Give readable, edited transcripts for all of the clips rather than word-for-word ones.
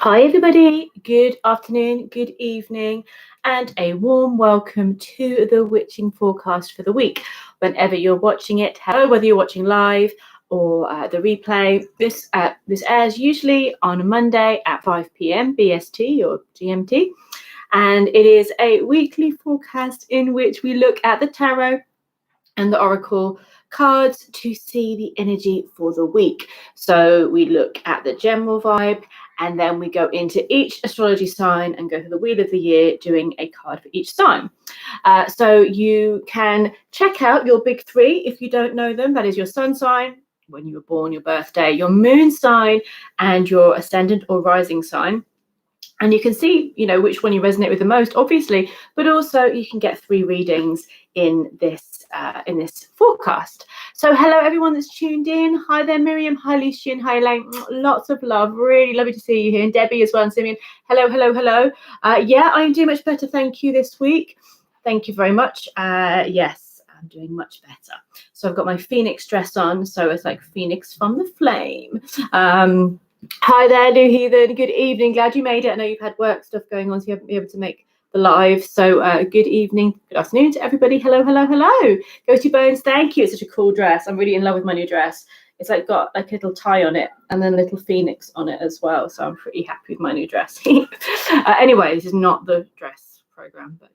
Hi everybody, good afternoon, good evening, and a warm welcome to the witching forecast for the week. Whenever you're watching it, hello, whether you're watching live or the replay, this airs usually on a Monday at 5 p.m. BST or GMT, and it is a weekly forecast in which we look at the tarot and the oracle cards to see the energy for the week. So we look at the general vibe, and then we go into each astrology sign and go through the wheel of the year, doing a card for each sign. So you can check out your big three if you don't know them. That is your sun sign, when you were born, your birthday, your moon sign, and your ascendant or rising sign. And you can see, which one you resonate with the most, obviously, but also you can get 3 readings in this forecast. So hello, everyone that's tuned in. Hi there, Miriam. Hi, Lucian. Hi, Elaine. Lots of love. Really lovely to see you here. And Debbie as well. And Simeon. Hello, hello, hello. Yeah, I'm doing much better. Thank you this week. Thank you very much. Yes, I'm doing much better. So I've got my Phoenix dress on. So it's like Phoenix from the flame. Hi there, Lou Heathen. Good evening. Glad you made it. I know you've had work stuff going on, so you haven't been able to make the live. So good evening, good afternoon to everybody. Hello, hello, hello. Ghosty Bones, thank you. It's such a cool dress. I'm really in love with my new dress. It's like got like a little tie on it and then a little phoenix on it as well. So I'm pretty happy with my new dress. Anyway, this is not the dress program, but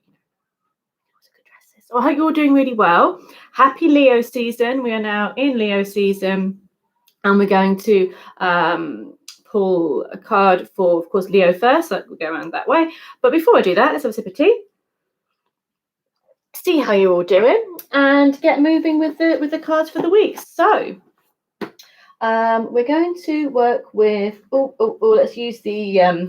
it's a good dress. So I hope you're all doing really well. Happy Leo season. We are now in Leo season. And we're going to pull a card for, of course, Leo first. So we'll go around that way. But before I do that, let's have a sip of tea. See how you're all doing and get moving with the cards for the week. So we're going to work with, let's use the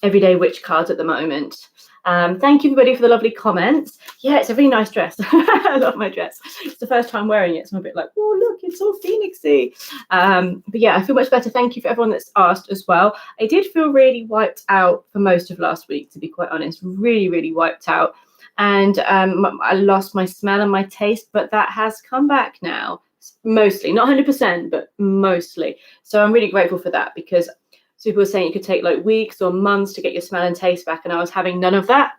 Everyday Witch cards at the moment. Thank you everybody for the lovely comments. Yeah, it's a really nice dress. I love my dress. It's the first time wearing it, so I'm a bit like, oh look, it's all phoenixy. But yeah, I feel much better. Thank you for everyone that's asked as well. I did feel really wiped out for most of last week, to be quite honest. Really wiped out, and I lost my smell and my taste, but that has come back now, mostly, not 100%, but mostly. So I'm really grateful for that, because so people were saying it could take like weeks or months to get your smell and taste back, and I was having none of that.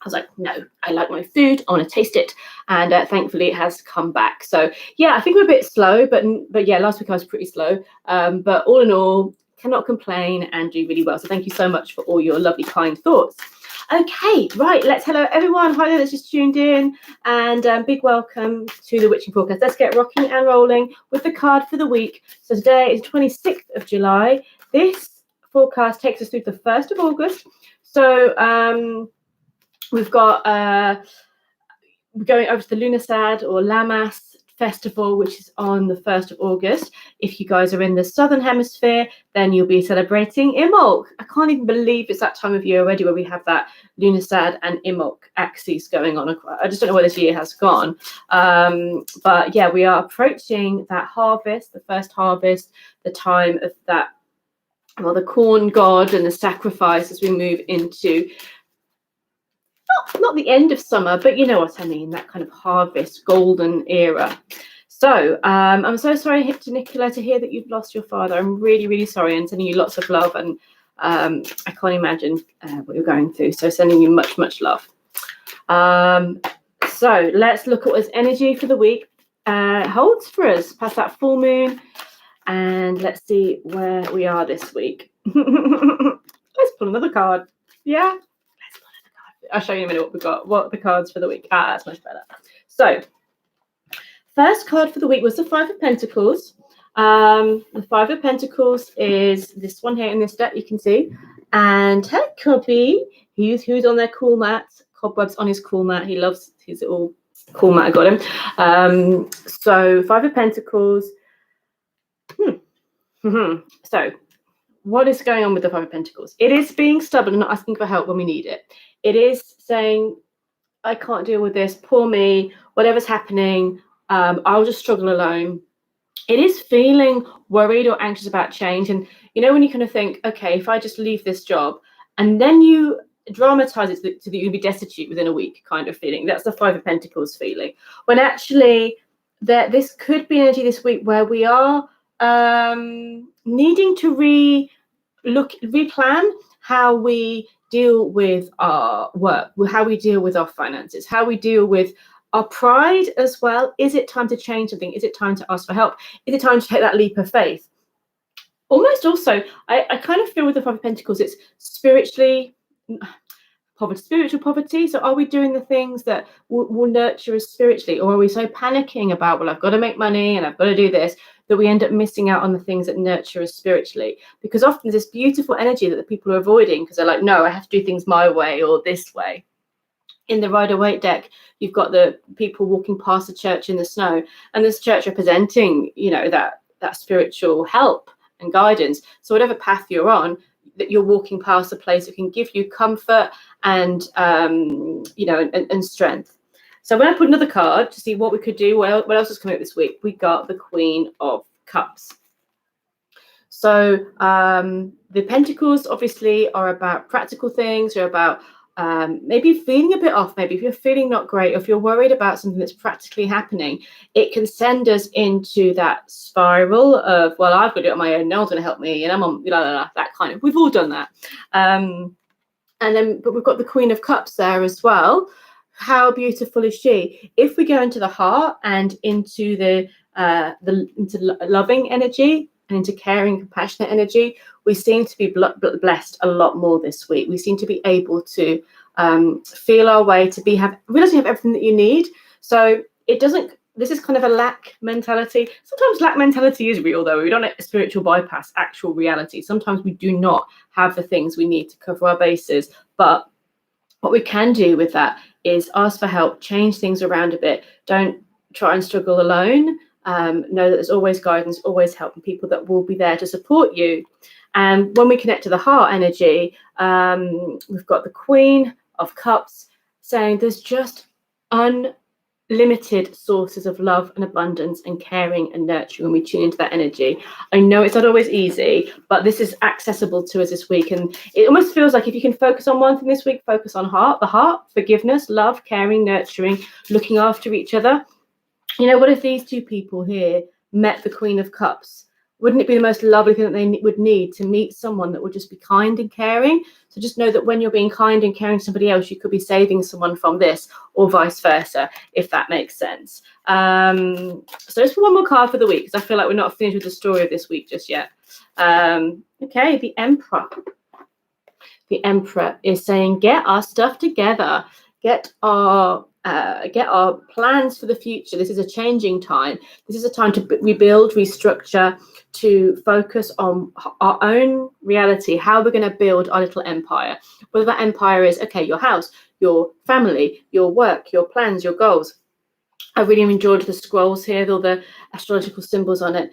I was like, no, I like my food, I want to taste it, and thankfully it has come back. So yeah, I think we're a bit slow, but yeah, last week I was pretty slow, but all in all, cannot complain and do really well. So thank you so much for all your lovely, kind thoughts. Okay, right, hello everyone. Hi there, that's just tuned in, and big welcome to the Witching Forecast. Let's get rocking and rolling with the card for the week. So today is 26th of July. This forecast takes us through the 1st of August. So we've got we're going over to the Lunasad or Lammas festival, which is on the 1st of August. If you guys are in the southern hemisphere, then you'll be celebrating Imbolc. I can't even believe it's that time of year already where we have that Lunasad and Imbolc axis going on. I just don't know where this year has gone. But yeah, we are approaching that harvest, the first harvest, the time of that, well, the corn god and the sacrifice as we move into not the end of summer, but you know what I mean, that kind of harvest golden era. So I'm so sorry to Nicola to hear that you've lost your father. I'm really sorry, and sending you lots of love, and I can't imagine what you're going through, so sending you much love. So let's look at what this energy for the week holds for us past that full moon, and let's see where we are this week. Let's pull another card. Yeah, I'll show you in a minute what we've got, what the cards for the week. That's much better. So first card for the week was the 5 of Pentacles. The 5 of Pentacles is this one here in this deck, you can see. And hey, Cubby, who's on their cool mat. Cobwebs on his cool mat. He loves his little cool mat. I got him. So 5 of Pentacles. So what is going on with the 5 of Pentacles? It is being stubborn and not asking for help when we need it. It is saying, I can't deal with this, poor me, whatever's happening, I'll just struggle alone. It is feeling worried or anxious about change. And you know, when you kind of think, okay, if I just leave this job, and then you dramatize it to that you'll be destitute within a week kind of feeling. That's the 5 of Pentacles feeling. When actually this could be energy this week where we are needing to replan how we deal with our work, how we deal with our finances, how we deal with our pride as well. Is it time to change something? Is it time to ask for help? Is it time to take that leap of faith? Almost also, I kind of feel with the Five of Pentacles, it's spiritual poverty. So are we doing the things that will nurture us spiritually, or are we so panicking about, well, I've got to make money and I've got to do this, that we end up missing out on the things that nurture us spiritually? Because often there's this beautiful energy that the people are avoiding because they're like, no, I have to do things my way or this way. In the Rider-Waite deck, you've got the people walking past the church in the snow, and this church representing, that spiritual help and guidance. So whatever path you're on, that you're walking past a place that can give you comfort and and strength. So when I put another card to see what we could do, what else is coming up this week, we got the Queen of Cups. So the Pentacles obviously are about practical things, are about maybe feeling a bit off, maybe if you're feeling not great, or if you're worried about something that's practically happening, it can send us into that spiral of, well, I've got to do it on my own, no one's going to help me, and I'm on that kind of, we've all done that. But we've got the Queen of Cups there as well. How beautiful is she? If we go into the heart and into into loving energy and into caring, compassionate energy, we seem to be blessed a lot more this week. We seem to be able to feel our way, to realize you have everything that you need. So this is kind of a lack mentality. Sometimes lack mentality is real, though. We don't let spiritual bypass actual reality. Sometimes we do not have the things we need to cover our bases. But what we can do with that is ask for help, change things around a bit. Don't try and struggle alone. Know that there's always guidance, always help, and people that will be there to support you. And when we connect to the heart energy, we've got the Queen of Cups saying there's just unlimited sources of love and abundance and caring and nurturing when we tune into that energy. I know it's not always easy, but this is accessible to us this week. And it almost feels like if you can focus on one thing this week, focus on the heart, forgiveness, love, caring, nurturing, looking after each other. What if these two people here met the Queen of Cups? Wouldn't it be the most lovely thing that they would need to meet someone that would just be kind and caring? So just know that when you're being kind and caring to somebody else, you could be saving someone from this, or vice versa, if that makes sense. So let's put one more card for the week, because I feel like we're not finished with the story of this week just yet. Okay, the Emperor. The Emperor is saying, get our stuff together. Get our plans for the future. This is a changing time. This is a time to rebuild, restructure, to focus on our own reality, how we're going to build our little empire. Whether that empire is, your house, your family, your work, your plans, your goals. I really enjoyed the scrolls here with all the astrological symbols on it.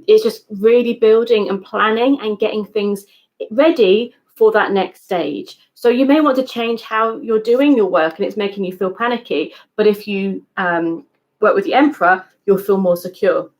It's just really building and planning and getting things ready for that next stage. So you may want to change how you're doing your work and it's making you feel panicky, but if you work with the Emperor, you'll feel more secure.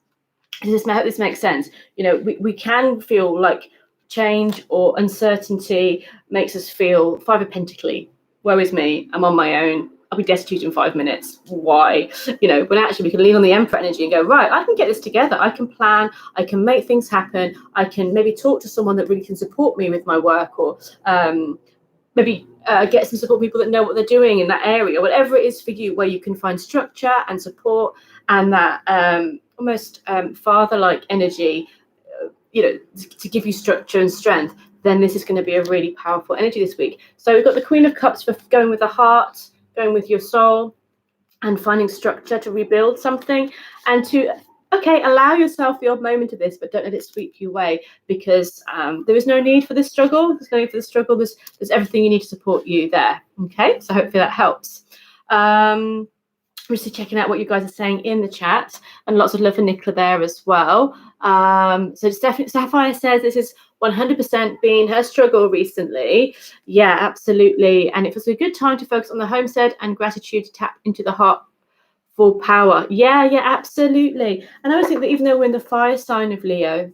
I hope this makes sense. We can feel like change or uncertainty makes us feel Five of Pentacles. Woe is me, I'm on my own, I'll be destitute in 5 minutes. Why? But actually we can lean on the Emperor energy and go, right, I can get this together. I can plan, I can make things happen. I can maybe talk to someone that really can support me with my work, or maybe get some support people that know what they're doing in that area, whatever it is for you, where you can find structure and support and that almost father-like energy, to give you structure and strength. Then this is going to be a really powerful energy this week. So we've got the Queen of Cups for going with the heart, going with your soul, and finding structure to rebuild something, and to allow yourself the odd moment of this, but don't let it sweep you away, because there is no need for this struggle. There's no need for the struggle. There's everything you need to support you there. Okay, so hopefully that helps. I'm just checking out what you guys are saying in the chat, and lots of love for Nicola there as well. So Sapphire says this is 100% been her struggle recently. Yeah, absolutely. And it was a good time to focus on the homestead and gratitude, to tap into the heart for power. Yeah, absolutely. And I always think that even though we're in the fire sign of Leo,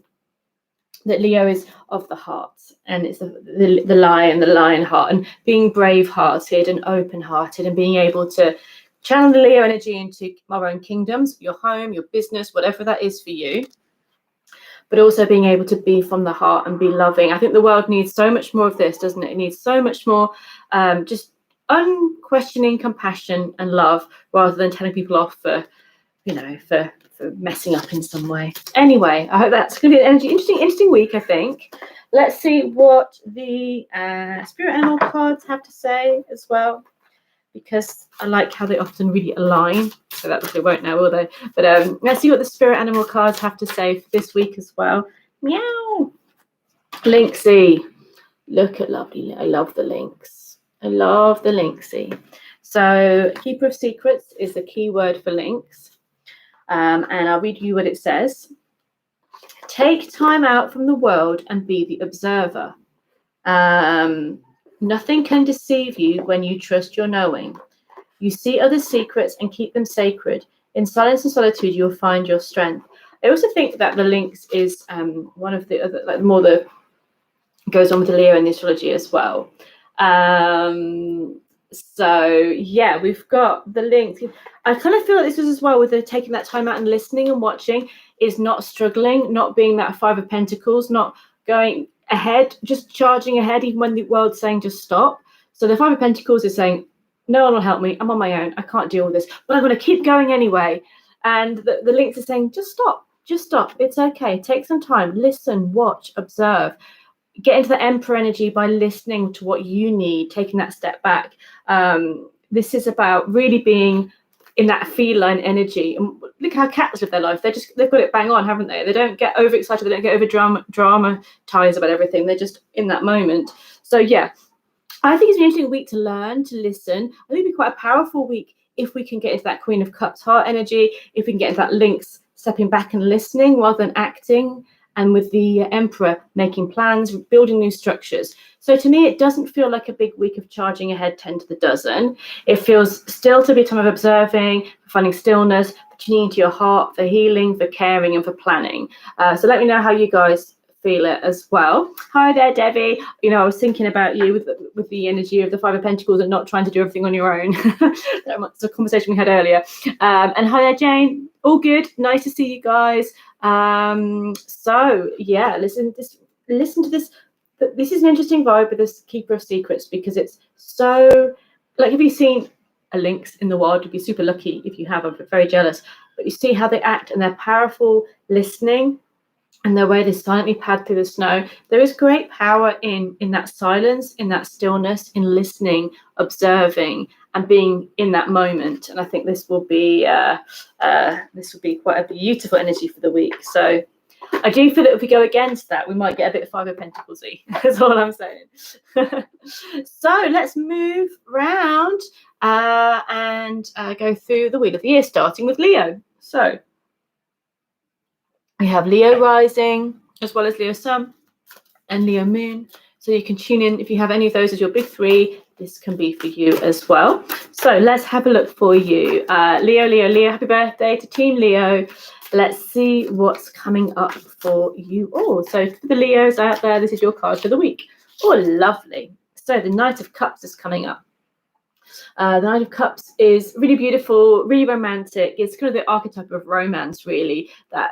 that Leo is of the heart, and it's the lion, the lion heart, and being brave-hearted and open-hearted, and being able to channel the Leo energy into our own kingdoms, your home, your business, whatever that is for you. but also being able to be from the heart and be loving. I think the world needs so much more of this, doesn't it? It needs so much more just unquestioning compassion and love, rather than telling people off for, you know, for messing up in some way. Anyway, I hope that's going to be an interesting week, I think. Let's see what the spirit animal cards have to say as well, because I like how they often really align. So that they won't now, will they? But let's see what the spirit animal cards have to say for this week as well. Meow. Lynxy. Look at lovely. I love the lynx. I love the lynxy. So keeper of secrets is the key word for lynx. And I'll read you what it says. Take time out from the world and be the observer. Nothing can deceive you when you trust your knowing. You see others' secrets and keep them sacred. In silence and solitude, you'll find your strength. I also think that the lynx is one of the other, like more the goes on with the Leo in the astrology as well. So yeah, we've got the lynx. I kind of feel like this is as well with the taking that time out and listening and watching, is not struggling, not being that Five of Pentacles, not going ahead, just charging ahead even when the world's saying just stop. So the Five of Pentacles is saying, no one will help me, I'm on my own, I can't deal with this, but I'm going to keep going anyway. And the lynx is saying, just stop, it's okay, take some time, listen, watch, observe. Get into the Emperor energy by listening to what you need, taking that step back. This is about really being in that feline energy. And look how cats live their life. They've got it bang on, haven't they? They don't get overexcited. They don't get over dramatized about everything. They're just in that moment. So yeah, I think it's an interesting week to learn, to listen. I think it'd be quite a powerful week if we can get into that Queen of Cups heart energy, if we can get into that lynx stepping back and listening rather than acting, and with the Emperor making plans, building new structures. So to me, it doesn't feel like a big week of charging ahead 10 to the dozen. It feels still to be a time of observing, finding stillness, tuning into your heart for healing, for caring, and for planning. So let me know how you guys feel it as well. Hi there, Debbie. You know, I was thinking about you with the energy of the Five of Pentacles and not trying to do everything on your own. That's a conversation we had earlier. And hi there, Jane. All good. Nice to see you guys. So yeah, listen to this. This is an interesting vibe with this Keeper of Secrets, because it's so, like, have you seen a lynx in the wild? You'd be super lucky if you have. I'm very jealous. But you see how they act, and they're powerful listening, and the way they silently pad through the snow. There is great power in that silence, in that stillness, in listening, observing, and being in that moment. And I think this will be quite a beautiful energy for the week. So I do feel that if we go against that, we might get a bit of Five of Pentacles-y. That's all I'm saying. So let's move round and go through the wheel of the year, starting with Leo. So we have Leo rising, as well as Leo sun and Leo moon. So you can tune in if you have any of those as your big three. This can be for you as well. So let's have a look for you. Leo, happy birthday to Team Leo. Let's see what's coming up for you all. So for the Leos out there, this is your card for the week. Oh, lovely. So the Knight of Cups is coming up. The Knight of Cups is really beautiful, really romantic. It's kind of the archetype of romance, really, that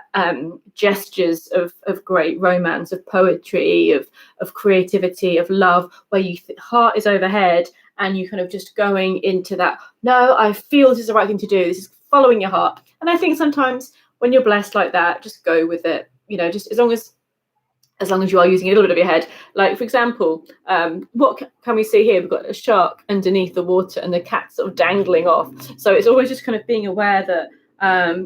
gestures of great romance, of poetry, of creativity, of love, where you heart is overhead and you kind of just going into that, no, I feel this is the right thing to do. This is following your heart. And I think sometimes when you're blessed like that, just go with it. You know, just as long as you are using a little bit of your head. Like, for example, what can we see here? We've got a shark underneath the water and the cat sort of dangling off. So it's always just kind of being aware that,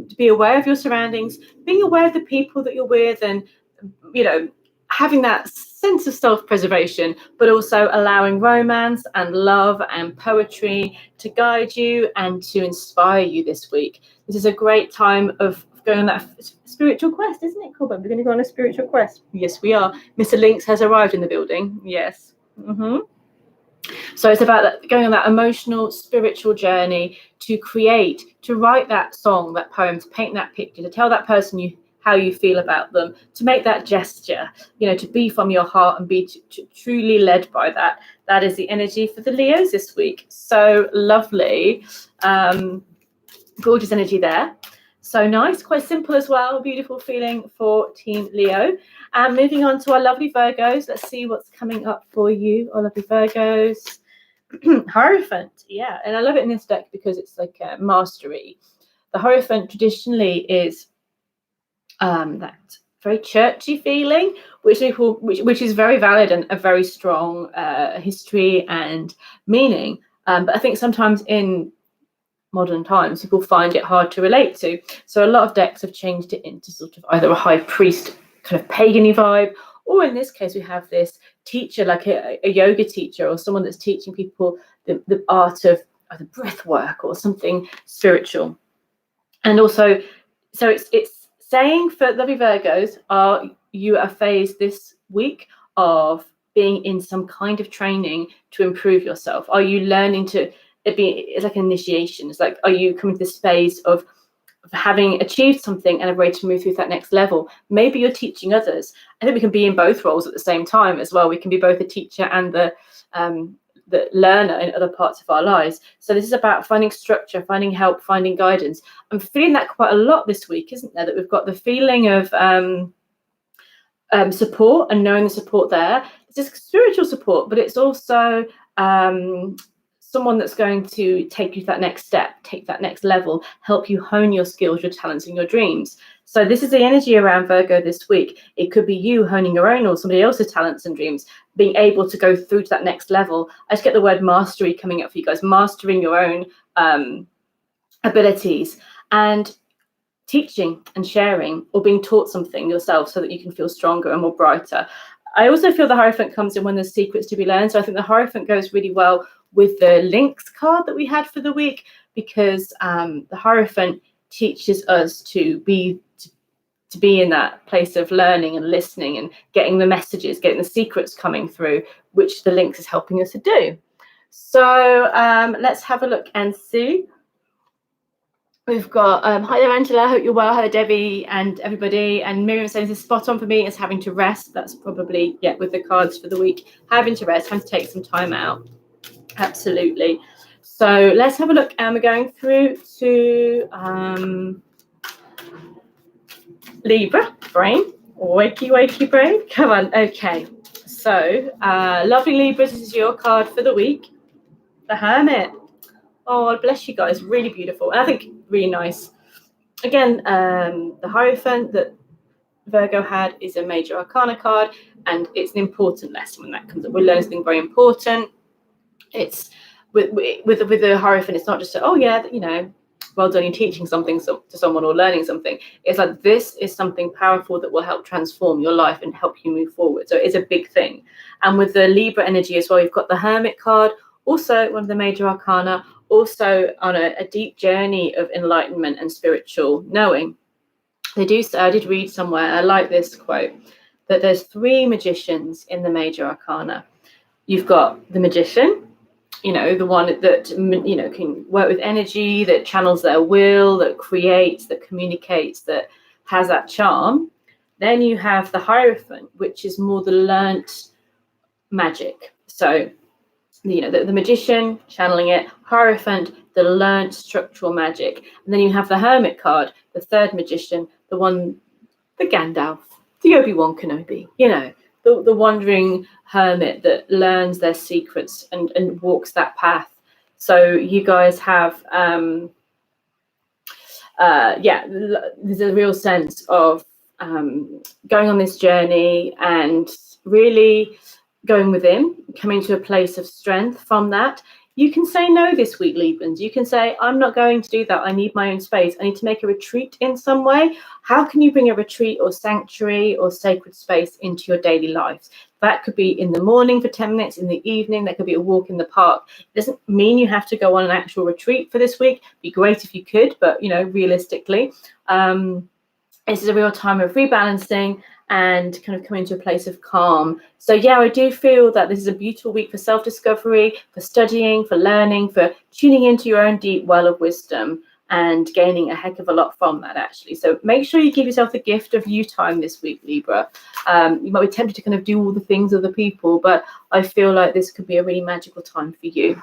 to be aware of your surroundings, being aware of the people that you're with, and, you know, having that sense of self-preservation, but also allowing romance and love and poetry to guide you and to inspire you this week. This is a great time of going on that spiritual quest, isn't it, Corbin? We're going to go on a spiritual quest. Yes, we are. Mr. Lynx has arrived in the building. Yes. So it's about that, going on that emotional, spiritual journey to create, to write that song, that poem, to paint that picture, to tell that person how you feel about them, to make that gesture, you know, to be from your heart and be truly led by that. That is the energy for the Leos this week. So lovely. Gorgeous energy there. So nice, quite simple as well. Beautiful feeling for Team Leo. And moving on to our lovely Virgos. Let's see what's coming up for you, our lovely Virgos. Hierophant, yeah. And I love it in this deck because it's like mastery. The Hierophant traditionally is that very churchy feeling, which is very valid and a very strong history and meaning. But I think sometimes in modern times people find it hard to relate to. So a lot of decks have changed it into sort of either a high priest kind of pagan-y vibe, or in this case we have this teacher, like a yoga teacher or someone that's teaching people the art of either breath work or something spiritual. And also, so it's saying for lovely Virgos, are you at a phase this week of being in some kind of training to improve yourself? Are you learning to it's like an initiation? It's like, are you coming to this phase of having achieved something and are ready to move through that next level? Maybe you're teaching others. I think we can be in both roles at the same time as well. We can be both a teacher and the learner in other parts of our lives. So this is about finding structure, finding help, finding guidance. I'm feeling that quite a lot this week, isn't there? That we've got the feeling of support and knowing the support there. It's just spiritual support, but it's also someone that's going to take you to that next step, take that next level, help you hone your skills, your talents, and your dreams. So this is the energy around Virgo this week. It could be you honing your own or somebody else's talents and dreams, being able to go through to that next level. I just get the word mastery coming up for you guys, mastering your own abilities and teaching and sharing or being taught something yourself so that you can feel stronger and more brighter. I also feel the Hierophant comes in when there's secrets to be learned. So I think the Hierophant goes really well with the links card that we had for the week, because the Hierophant teaches us to be in that place of learning and listening and getting the messages, getting the secrets coming through, which the links is helping us to do. So let's have a look and see. We've got, hi there, Angela. Hope you're well. Hello, Debbie and everybody. And Miriam says this is spot on for me. It's having to rest. That's probably, yeah, with the cards for the week. Having to rest, having to take some time out. Absolutely. So let's have a look. And we're going through to Libra brain. Wakey brain. Come on. Okay. So lovely Libras, this is your card for the week. The Hermit. Oh, bless you guys. Really beautiful. And I think really nice. Again, the Hierophant that Virgo had is a major arcana card, and it's an important lesson when that comes up. We're learning something very important. It's with the Hierophant, it's not just oh yeah, you know, well done, you're teaching something to someone or learning something. It's like this is something powerful that will help transform your life and help you move forward. So it's a big thing. And with the Libra energy as well, you've got the Hermit card, also one of the major arcana, also on a deep journey of enlightenment and spiritual knowing. I did read somewhere, I like this quote, that there's 3 magicians in the major arcana. You've got the magician, you know, the one that, you know, can work with energy, that channels their will, that creates, that communicates, that has that charm. Then you have the Hierophant, which is more the learnt magic. So, you know, the magician channeling it, Hierophant, the learnt structural magic. And then you have the Hermit card, the 3rd magician, the one, the Gandalf, the Obi-Wan Kenobi, you know, the wandering hermit that learns their secrets and walks that path. So you guys have, yeah, there's a real sense of going on this journey and really going within, coming to a place of strength from that. You can say no this week, Librans. You can say, I'm not going to do that. I need my own space. I need to make a retreat in some way. How can you bring a retreat or sanctuary or sacred space into your daily lives? That could be in the morning for 10 minutes, in the evening. That could be a walk in the park. It doesn't mean you have to go on an actual retreat for this week. It'd be great if you could, but, you know, realistically, this is a real time of rebalancing and kind of coming to a place of calm. So yeah, I do feel that this is a beautiful week for self-discovery, for studying, for learning, for tuning into your own deep well of wisdom and gaining a heck of a lot from that, actually. So make sure you give yourself the gift of you time this week, Libra. You might be tempted to kind of do all the things of the people, but I feel like this could be a really magical time for you.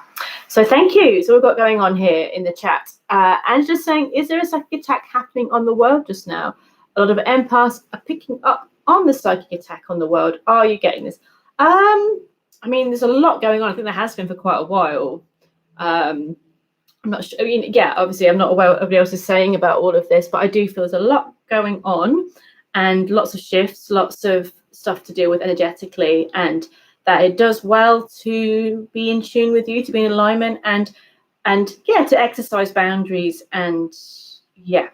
So thank you. So we've got going on here in the chat. And just saying, is there a psychic attack happening on the world just now? A lot of empaths are picking up on the psychic attack on the world. Are you getting this? I mean, there's a lot going on. I think there has been for quite a while. I'm not sure. I mean, yeah, obviously I'm not aware what everybody else is saying about all of this, but I do feel there's a lot going on and lots of shifts, lots of stuff to deal with energetically, and that it does well to be in tune with you, to be in alignment, and yeah, to exercise boundaries, and yeah,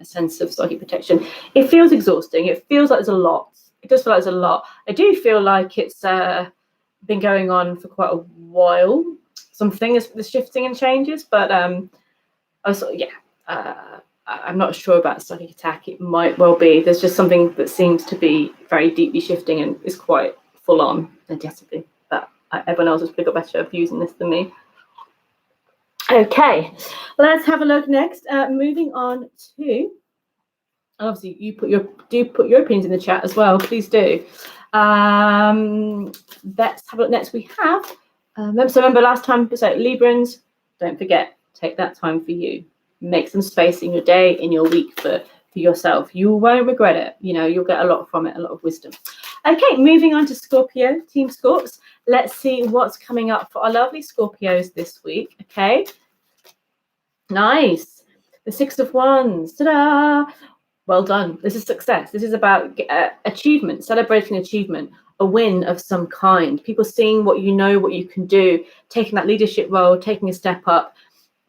a sense of psychic protection. It feels exhausting. It feels like there's a lot. It does feel like there's a lot. I do feel like it's been going on for quite a while. Something is the shifting and changes, but I'm not sure about psychic attack. It might well be. There's just something that seems to be very deeply shifting and is quite full on energetically. But everyone else has probably got better views on this than me. Okay, let's have a look next. Moving on to, obviously you put your opinions in the chat as well. Please do. Let's have a look next. We have. So remember last time, so Librans, don't forget, take that time for you. Make some space in your day, in your week for yourself. You won't regret it. You know, you'll get a lot from it, a lot of wisdom. Okay, moving on to Scorpio, Team Scorps. Let's see what's coming up for our lovely Scorpios this week. Okay, nice. The Six of Wands. Ta-da! Well done. This is success. This is about achievement, celebrating achievement, a win of some kind. People seeing what you know, what you can do, taking that leadership role, taking a step up,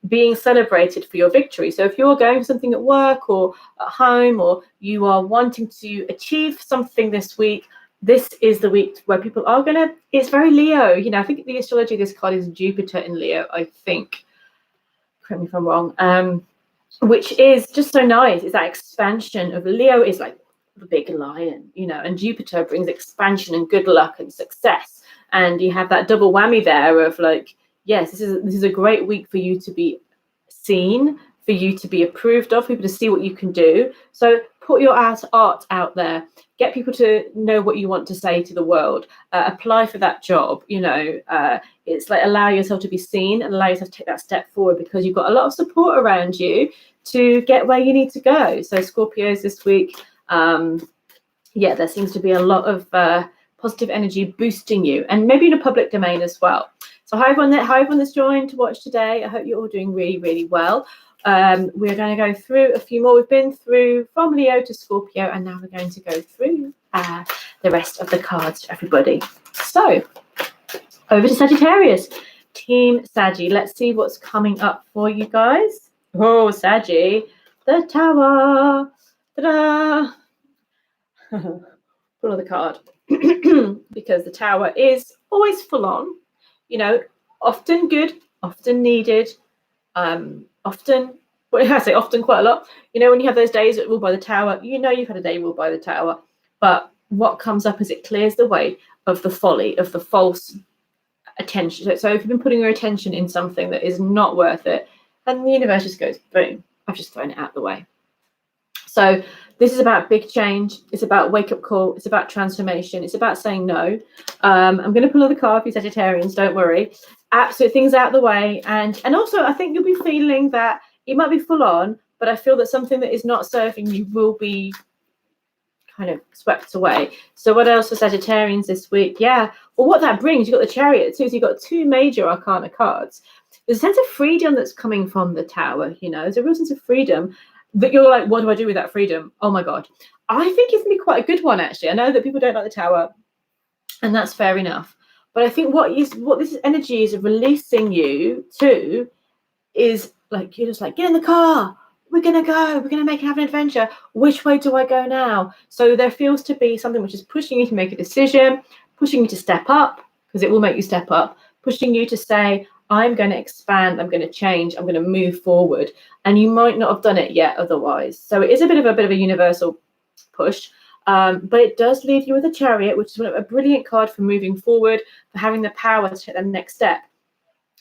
being celebrated for your victory. So if you're going for something at work or at home, or you are wanting to achieve something this week, this is the week where people are going to, it's very Leo. You know, I think the astrology of this card is Jupiter in Leo, I think. Correct me if I'm wrong. Which is just so nice. Is that expansion of Leo is like the big lion, you know, and Jupiter brings expansion and good luck and success. And you have that double whammy there of like, yes, this is a great week for you to be seen, for you to be approved of, people to see what you can do. So put your art out there, get people to know what you want to say to the world, apply for that job, you know, it's like allow yourself to be seen and allow yourself to take that step forward, because you've got a lot of support around you to get where you need to go. So Scorpios this week, yeah, there seems to be a lot of positive energy boosting you, and maybe in a public domain as well. So hi everyone that's joined to watch today. I hope you're all doing really, really well. We're going to go through a few more. We've been through from Leo to Scorpio, and now we're going to go through the rest of the cards to everybody. So over to Sagittarius, Team Saggy. Let's see what's coming up for you guys. Oh, Saggy, the Tower. Ta-da! Pull another card because the Tower is always full on. You know, often good, often needed, often, well, I say often quite a lot. You know, when you have those days ruled by the Tower, you know you've had a day ruled by the Tower. But what comes up is it clears the way of the folly, of the false attention. So if you've been putting your attention in something that is not worth it, and the universe just goes, boom, I've just thrown it out the way. So this is about big change. It's about wake-up call. It's about transformation. It's about saying no. I'm going to pull another card for you Sagittarians. Don't worry. Absolute things out of the way. And also, I think you'll be feeling that it might be full on, but I feel that something that is not serving you will be kind of swept away. So what else for Sagittarians this week? Yeah. Well, what that brings, you've got the Chariot too. So you've got two major Arcana cards. There's a sense of freedom that's coming from the Tower. You know, there's a real sense of freedom. That you're like, what do I do with that freedom? Oh my God. I think it's gonna be quite a good one, actually. I know that people don't like the Tower, and that's fair enough. But I think what this energy is releasing you to is like, you're just like, get in the car. We're gonna go. We're gonna have an adventure. Which way do I go now? So there feels to be something which is pushing you to make a decision, pushing you to step up, because it will make you step up, pushing you to say, I'm going to expand, I'm going to change, I'm going to move forward. And you might not have done it yet otherwise. So it is a bit of a universal push, but it does leave you with a Chariot, which is a brilliant card for moving forward, for having the power to take the next step.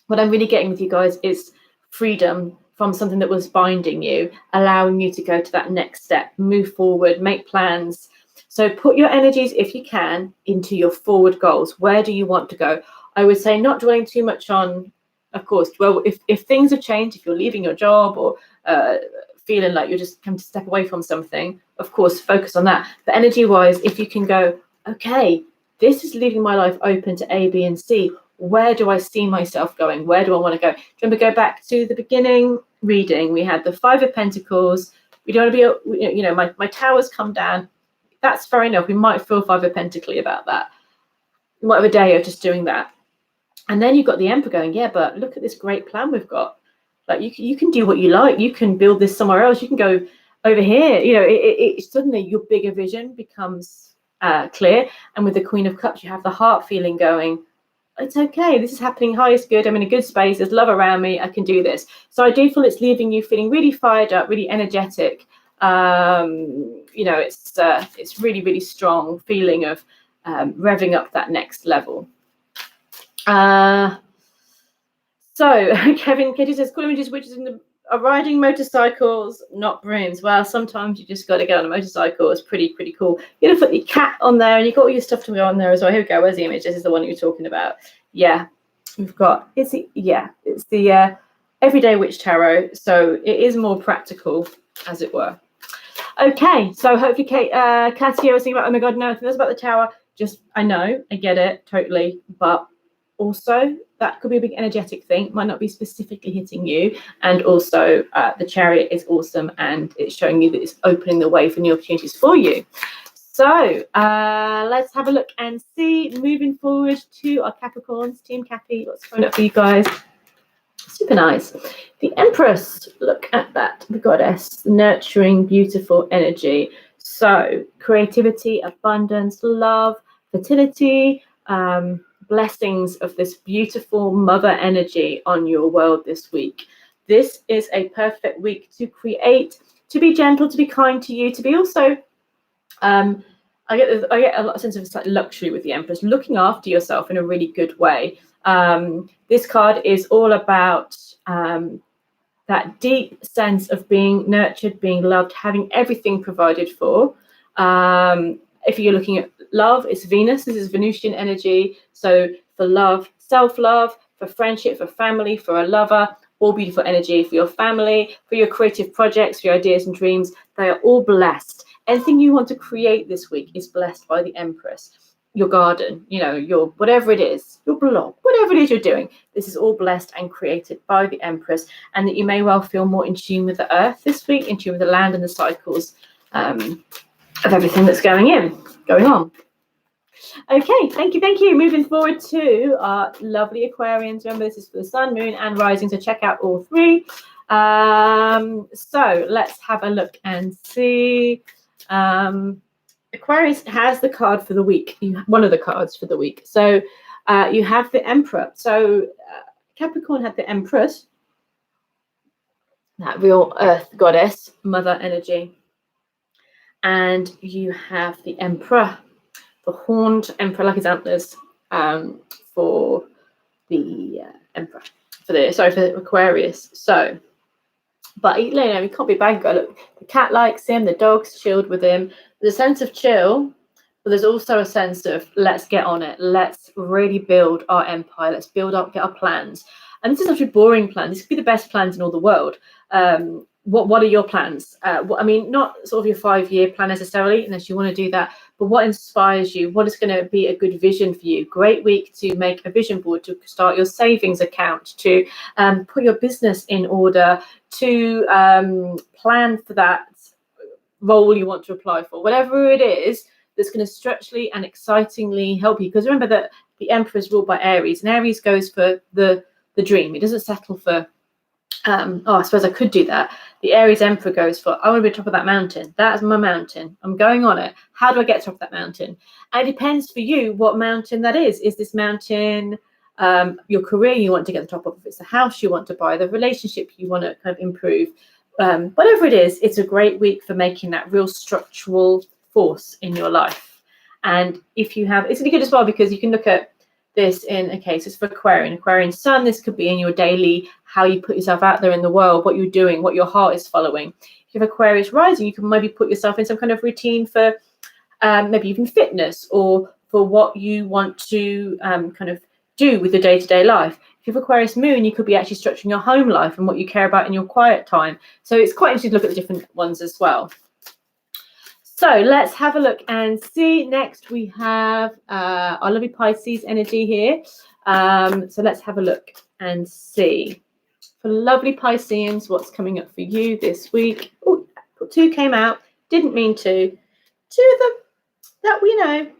What I'm really getting with you guys is freedom from something that was binding you, allowing you to go to that next step, move forward, make plans. So put your energies, if you can, into your forward goals. Where do you want to go? I would say not dwelling too much on of course, well, if things have changed, if you're leaving your job or feeling like you're just come to step away from something, of course, focus on that. But energy wise, if you can go, okay, this is leaving my life open to A, B, and C. Where do I see myself going? Where do I want to go? Do you remember, go back to the beginning reading? We had the Five of Pentacles. We don't want to be, my tower's come down. That's fair enough. We might feel Five of Pentacles about that. You might have a day of just doing that. And then you've got the Emperor going, yeah, but look at this great plan we've got. Like, you can do what you like. You can build this somewhere else. You can go over here. It suddenly your bigger vision becomes clear. And with the Queen of Cups, you have the heart feeling going, it's okay. This is happening. Highest good. I'm in a good space. There's love around me. I can do this. So I do feel it's leaving you feeling really fired up, really energetic. It's really, really strong feeling of revving up that next level. So Kevin Kitty says, cool images, witches are riding motorcycles, not brooms. Well, sometimes you just got to get on a motorcycle. It's pretty cool. You're gonna put your cat on there, and you've got all your stuff to go on there as well. Here we go. Where's the image? This is the one you're talking about. Yeah, we've got. It's the Everyday Witch Tarot. So it is more practical, as it were. Okay, so hopefully Katia was thinking about, oh my God, no, nothing else about the tower. I know, I get it totally, but also that could be a big energetic thing. It might not be specifically hitting you. And also the Chariot is awesome, and it's showing you that it's opening the way for new opportunities for you. So let's have a look and see. Moving forward to our Capricorns, Team Cappy. What's coming up for you guys? Super nice. The Empress. Look at that. The goddess. Nurturing, beautiful energy. So creativity, abundance, love, fertility, blessings of this beautiful mother energy on your world this week. This is a perfect week to create, to be gentle, to be kind to you, to be also I get a lot of sense of it's like luxury with the Empress, looking after yourself in a really good way. This card is all about that deep sense of being nurtured, being loved, having everything provided for. If you're looking at love, it's Venus. This is Venusian energy. So for love, self-love, for friendship, for family, for a lover, all beautiful energy. For your family, for your creative projects, for your ideas and dreams, they are all blessed. Anything you want to create this week is blessed by the Empress. Your garden, your whatever it is, your blog, whatever it is you're doing, this is all blessed and created by the Empress. And that you may well feel more in tune with the earth this week, in tune with the land and the cycles of everything that's going on. Okay, thank you. Moving forward to our lovely Aquarians. Remember, this is for the sun, moon, and rising, so check out all three. So let's have a look and see. Aquarius has the card for the week. One of the cards for the week. So you have the Emperor. So Capricorn had the Empress, that real earth goddess, mother energy. And you have the Emperor, the horned Emperor, like his antlers, for the Emperor, for Aquarius. So, but he can't be bad guy. Look, the cat likes him, the dog's chilled with him. There's a sense of chill, but there's also a sense of let's get on it. Let's really build our empire. Let's get our plans. And this is such a boring plan. This could be the best plans in all the world. What are your plans? Not sort of your 5-year plan necessarily, unless you want to do that, but what inspires you? What is going to be a good vision for you? Great week to make a vision board, to start your savings account, to put your business in order, to plan for that role you want to apply for, whatever it is that's going to structurally and excitingly help you. Because remember that the Emperor is ruled by Aries, and Aries goes for the dream. It doesn't settle for I suppose I could do that. The Aries Emperor goes for, I want to be at the top of that mountain. That's my mountain. I'm going on it. How do I get to the top of that mountain? And it depends for you what mountain that is. Is this mountain your career you want to get to the top of? If it's a house you want to buy, the relationship you want to kind of improve, whatever it is, it's a great week for making that real structural force in your life. And if you have, it's really good as well, because you can look at this in a case, it's for Aquarian sun. This could be in your daily, how you put yourself out there in the world, what you're doing, what your heart is following. If you have Aquarius rising, you can maybe put yourself in some kind of routine for maybe even fitness, or for what you want to kind of do with your day-to-day life. If you have Aquarius moon, you could be actually structuring your home life and what you care about in your quiet time. So it's quite interesting to look at the different ones as well. So let's have a look and see. Next, we have our lovely Pisces energy here. So let's have a look and see. For lovely Pisceans, what's coming up for you this week? Oh, 2 came out. Didn't mean to. 2 of them that we know.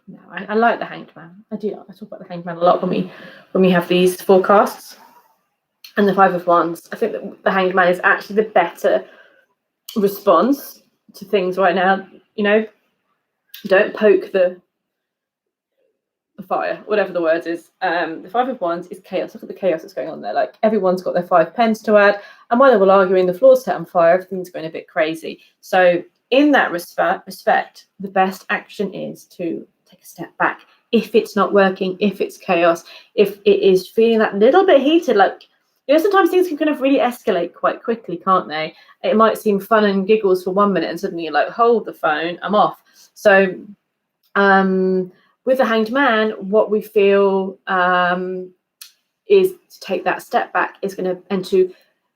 No, I like the Hanged Man. I do. I talk about the Hanged Man a lot when we have these forecasts. And the 5 of Wands. I think that the Hanged Man is actually the better response to things right now. You know, don't poke the fire, whatever the word is. The 5 of Wands is chaos. Look at the chaos that's going on there. Like, everyone's got their 5 pence to add, and while they're all arguing, the floor's set on fire, everything's going a bit crazy. So in that respect, the best action is to take a step back. If it's not working, if it's chaos, if it is feeling that little bit heated, like, you know, sometimes things can kind of really escalate quite quickly, can't they? It might seem fun and giggles for 1 minute, and suddenly you're like, hold the phone, I'm off. So with the Hanged Man, what we feel is to take that step back is going to, and to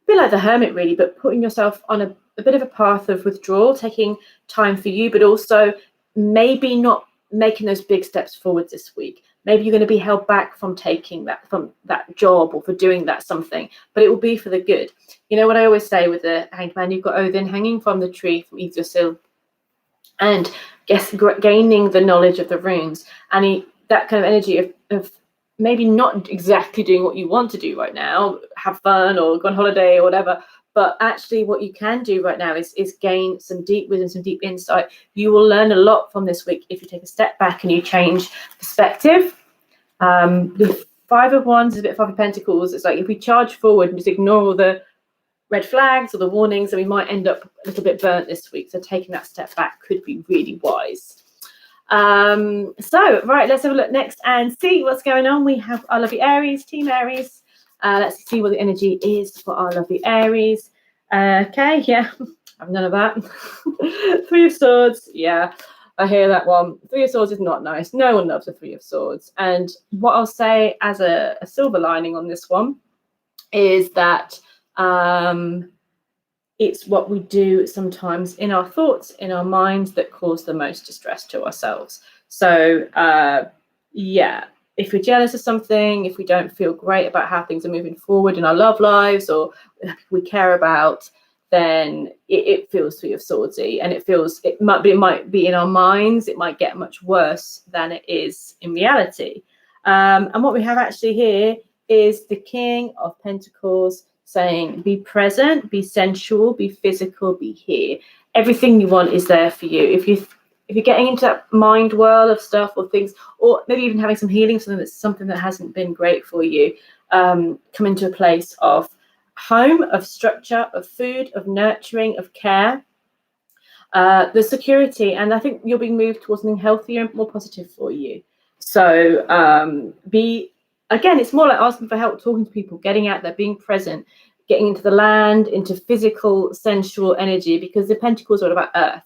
be like the Hermit really, but putting yourself on a bit of a path of withdrawal, taking time for you, but also maybe not making those big steps forward this week. Maybe you're going to be held back from taking that, from that job, or for doing that something, but it will be for the good. You know what I always say with the Hanged Man, you've got Odin hanging from the tree from Yggdrasil, and gaining the knowledge of the runes, and that kind of energy of maybe not exactly doing what you want to do right now, have fun or go on holiday or whatever, but actually what you can do right now is gain some deep wisdom, some deep insight. You will learn a lot from this week if you take a step back and you change perspective. The 5 of Wands is a bit 5 of Pentacles. It's like if we charge forward and just ignore all the red flags or the warnings, and we might end up a little bit burnt this week. So taking that step back could be really wise. So right, let's have a look next and see what's going on. We have our lovely Aries, Team Aries. Let's see what the energy is for our lovely Aries. Okay, yeah, I've none of that. 3 of Swords, yeah, I hear that one. 3 of Swords is not nice. No one loves a 3 of Swords. And what I'll say as a silver lining on this one is that it's what we do sometimes in our thoughts, in our minds, that cause the most distress to ourselves. So yeah, if we're jealous of something, if we don't feel great about how things are moving forward in our love lives, or we care about, then it feels 3 of Swordsy, and it might be in our minds, it might get much worse than it is in reality. And what we have actually here is the King of Pentacles saying, be present, be sensual, be physical, be here. Everything you want is there for you. If you're getting into that mind whirl of stuff or things, or maybe even having some healing, something that hasn't been great for you, come into a place of home, of structure, of food, of nurturing, of care, the security, and I think you're being moved towards something healthier and more positive for you. So again, it's more like asking for help, talking to people, getting out there, being present, getting into the land, into physical, sensual energy, because the Pentacles are all about earth,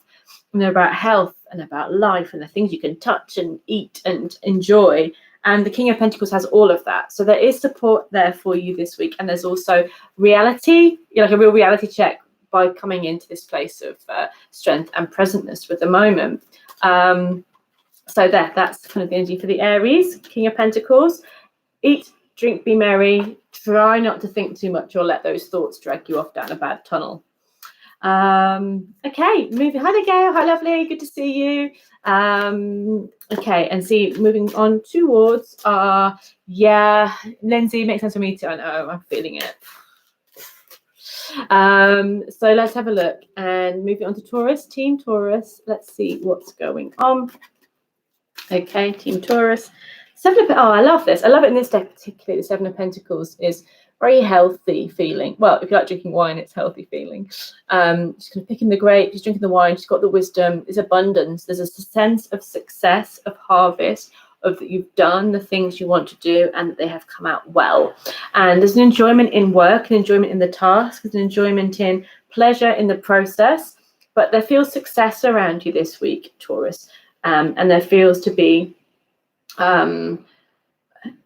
and they're about health and about life and the things you can touch and eat and enjoy. And the King of Pentacles has all of that. So there is support there for you this week. And there's also reality, like a real reality check by coming into this place of strength and presentness with the moment. So that's kind of the energy for the Aries, King of Pentacles. Eat, drink, be merry. Try not to think too much or let those thoughts drag you off down a bad tunnel. Okay, moving. Hi there, Gail. Hi, lovely. Good to see you. Okay, and moving on towards yeah, Lindsay, makes sense for me too. I know, I'm feeling it. So let's have a look, and moving on to Taurus, Team Taurus. Let's see what's going on. Okay, Team Taurus. I love this. I love it in this deck particularly. The 7 of Pentacles is very healthy feeling. Well, if you like drinking wine, it's healthy feeling. She's kind of picking the grape, she's drinking the wine, she's got the wisdom, there's abundance, there's a sense of success, of harvest, of that you've done the things you want to do and that they have come out well. And there's an enjoyment in work, an enjoyment in the task, there's an enjoyment in pleasure in the process, but there feels success around you this week, Taurus. And there feels to be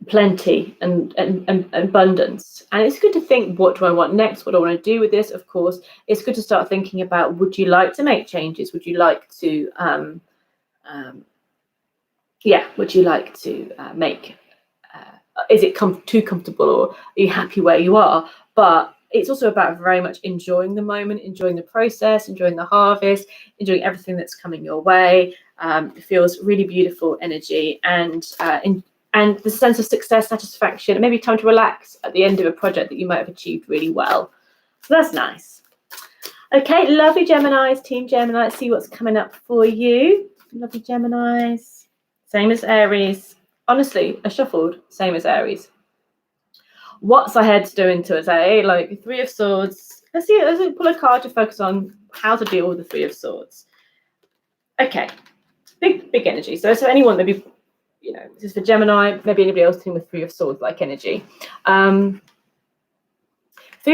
plenty and abundance. And it's good to think, what do I want next? What do I want to do with this? Of course, it's good to start thinking about, would you like to make changes? Would you like to would you like to make is it too comfortable, or are you happy where you are? But it's also about very much enjoying the moment, enjoying the process, enjoying the harvest, enjoying everything that's coming your way. It feels really beautiful energy, and the sense of success, satisfaction, and maybe time to relax at the end of a project that you might have achieved really well. So that's nice. Okay, lovely Geminis, Team Gemini. Let's see what's coming up for you. Lovely Geminis. Same as Aries. Honestly, I shuffled, same as Aries. What's our heads doing to us, eh? Like Three of Swords. Let's pull a card to focus on how to deal with the Three of Swords. Okay, big energy. So anyone, maybe, this is for Gemini, maybe anybody else dealing with Three of Swords like energy. Three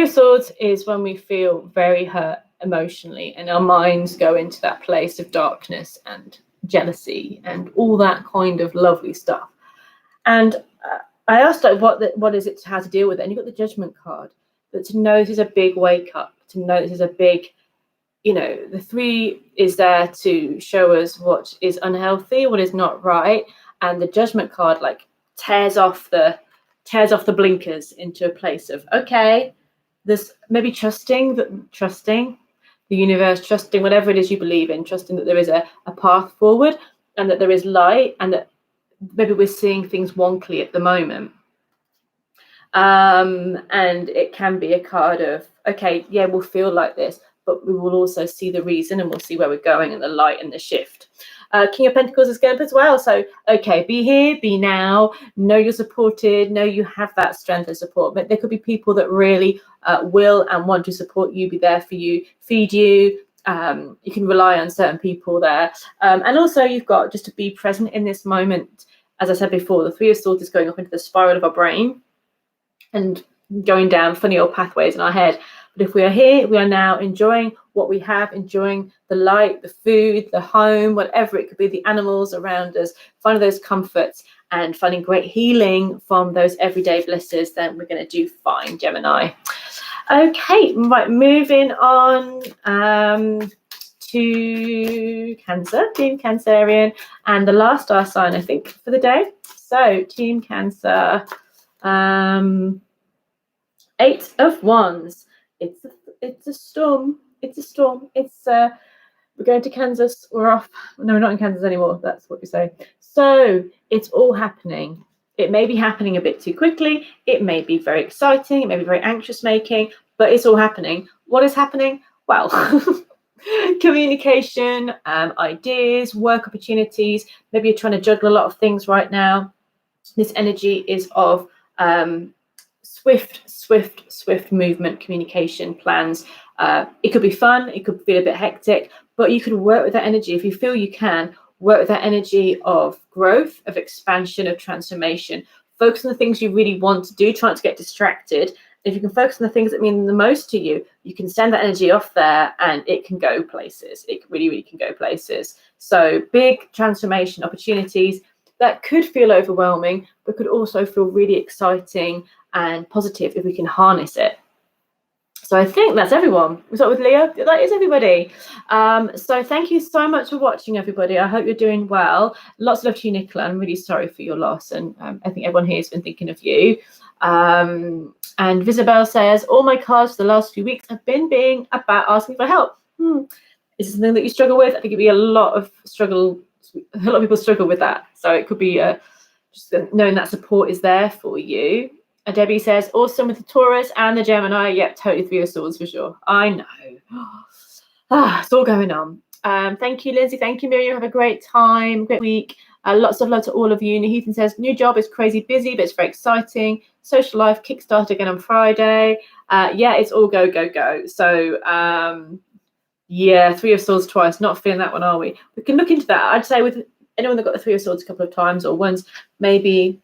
of Swords is when we feel very hurt emotionally, and our minds go into that place of darkness and jealousy and all that kind of lovely stuff. And I asked, like, what is it, how to deal with it? And you've got the Judgment card. But to know this is a big wake up, to know this is a big, the Three is there to show us what is unhealthy, what is not right. And the Judgment card like tears off the blinkers into a place of, okay, there's maybe trusting the universe, trusting whatever it is you believe in, trusting that there is a path forward, and that there is light, and that maybe we're seeing things wonkily at the moment. And it can be a card of, okay, yeah, we'll feel like this, but we will also see the reason, and we'll see where we're going, and the light and the shift. King of Pentacles is going up as well. So, okay, be here, be now, know you're supported, know you have that strength and support. But there could be people that really will and want to support you, be there for you, feed you. You can rely on certain people there. And also you've got just to be present in this moment. As I said before, the Three of Swords is going up into the spiral of our brain and going down funny old pathways in our head. But if we are here, we are now enjoying what we have, enjoying the light, the food, the home, whatever it could be, the animals around us, finding those comforts and finding great healing from those everyday blisses, then we're going to do fine, Gemini. Okay, right, moving on to Cancer, Team Cancerian, and the last star sign, I think, for the day. So, Team Cancer, 8 of Wands. It's a storm. It's a storm. We're going to Kansas. We're off. No, we're not in Kansas anymore. That's what we say. So it's all happening. It may be happening a bit too quickly. It may be very exciting. It may be very anxious making, but it's all happening. What is happening? Well, communication, ideas, work opportunities. Maybe you're trying to juggle a lot of things right now. This energy is of swift movement, communication, plans. It could be fun, it could feel a bit hectic, but you could work with that energy. If you feel you can, work with that energy of growth, of expansion, of transformation. Focus on the things you really want to do, try not to get distracted. If you can focus on the things that mean the most to you, you can send that energy off there and it can go places. It really, really can go places. So big transformation opportunities that could feel overwhelming, but could also feel really exciting and positive if we can harness it. So I think that's everyone. We start with Leo. That is everybody. So thank you so much for watching, everybody. I hope you're doing well. Lots of love to you, Nicola. I'm really sorry for your loss, and I think everyone here has been thinking of you. And Visabel says, all my cards for the last few weeks have been being about asking for help. Is this something that you struggle with? I think it'd be a lot of struggle. A lot of people struggle with that. So it could be just knowing that support is there for you. And Debbie says, awesome with the Taurus and the Gemini. Yep, totally Three of Swords for sure. I know. It's all going on. Thank you, Lindsay. Thank you, Miriam. Have a great time, great week. Lots of love to all of you. Heathen says, new job is crazy busy, but it's very exciting. Social life kickstart again on Friday. Yeah, it's all go, go, go. So, yeah, Three of Swords twice. Not feeling that one, are we? We can look into that. I'd say with anyone that got the Three of Swords a couple of times or once, maybe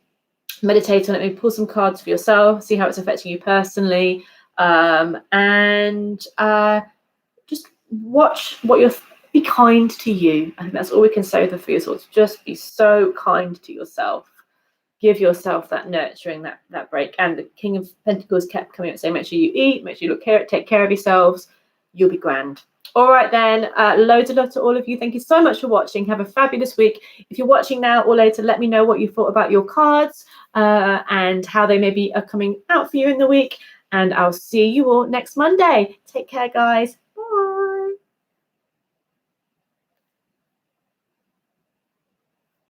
meditate on it, maybe pull some cards for yourself, see how it's affecting you personally, and just watch what you're. Be kind to you. I think that's all we can say with the Three of Swords. Just be so kind to yourself. give yourself that nurturing, that break. And the King of Pentacles kept coming up saying, make sure you eat, make sure you take care of yourselves. You'll be grand. All right then, loads of love to all of you. Thank you so much for watching. Have a fabulous week. If you're watching now or later, let me know what you thought about your cards and how they maybe are coming out for you in the week. And I'll see you all next Monday. Take care, guys.